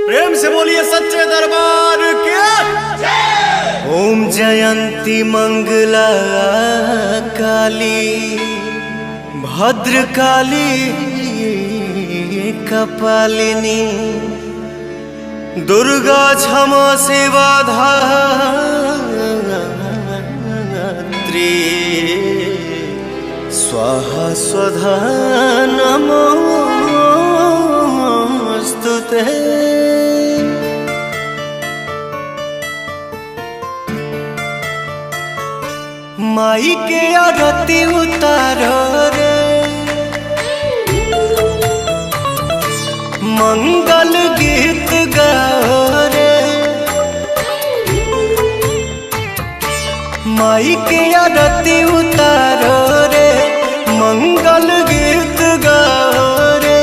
प्रेम से बोलिए सच्चे दरबार के। ओम जयंती मंगला काली भद्र काली कपालिनी दुर्गा क्षमा सेवा धात्री स्वाहा स्वधा नमोस्तुते। माई के आरती उतारो रे मंगल गीत गाओ रे। माई के आरती उतारो रे मंगल गीत गाओ रे।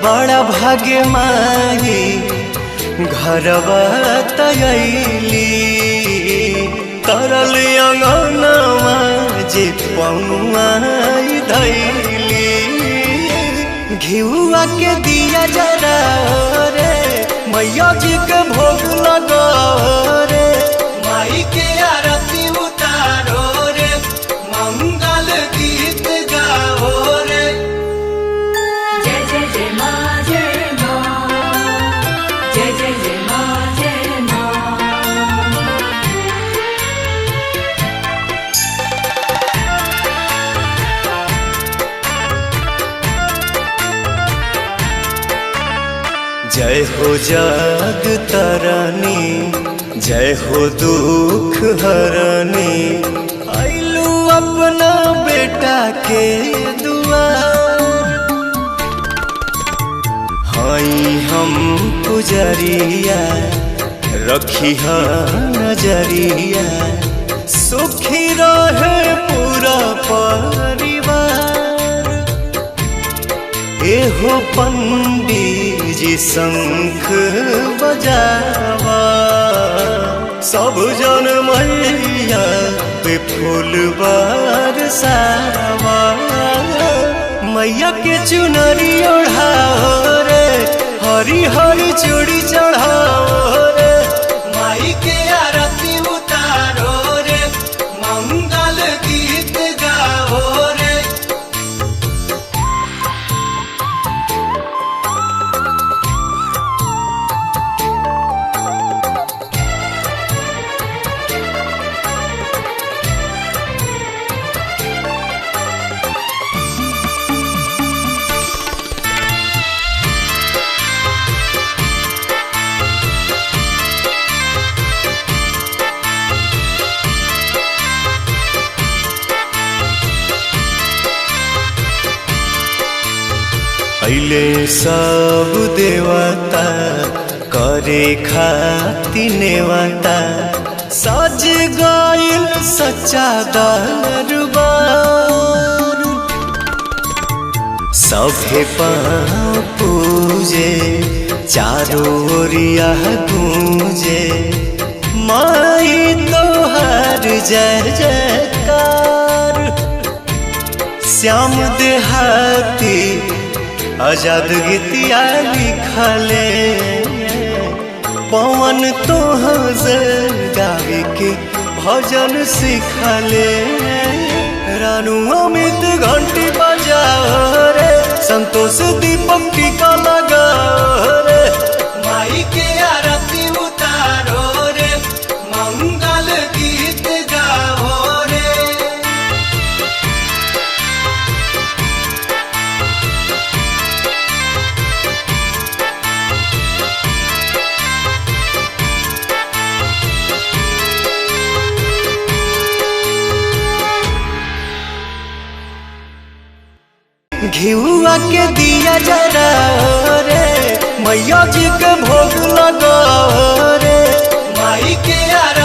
बड़ा भाग्य माई घरवा तयली तरल अंगनवा जे पौआई धैली। घिउआ के दिया जरा रे मैया जी के भोग लगाओ रे। माई के आरती उतारो रे मंगल गीत गाओ रे। जय जय जय माँ जय माँ जय जय जय माँ जय माँ। जय हो जग तरनी जय हो दुख हरनी आइलू अपना बेटा के दुआर। हाई हम पुजरिया रखी नजरिया सुखी रहे पूरा परिवार। एहो पंडित जी शंख बजावा सब जन मैया पे फूल बरसावा। मैया के चुनरी ओढ़ाओ रे हरी हरी चूड़ी चढ़ाओ रे। माई के आरती उतारो रे मंगल गीत गाओ रे। पहले सब देवता करे खाती नेवता सज गइल सच्चा दरबार। सभे पाँव पूजे चारों ओरिया गूंजे माई तोहार जय जयकार। श्याम देहाती आजाद गीतिया लिखले पवन तोहर गावे के भजन सिखले। रानू अमित घंटी बजाओ रे संतोष दीपक टीका लगाओ रे। माई के आरती उतारो रे मंगल गीत गाओ रे। घिउआ के दिया जरा रे मैया जी के भोग लगाओ रे। माई के आरती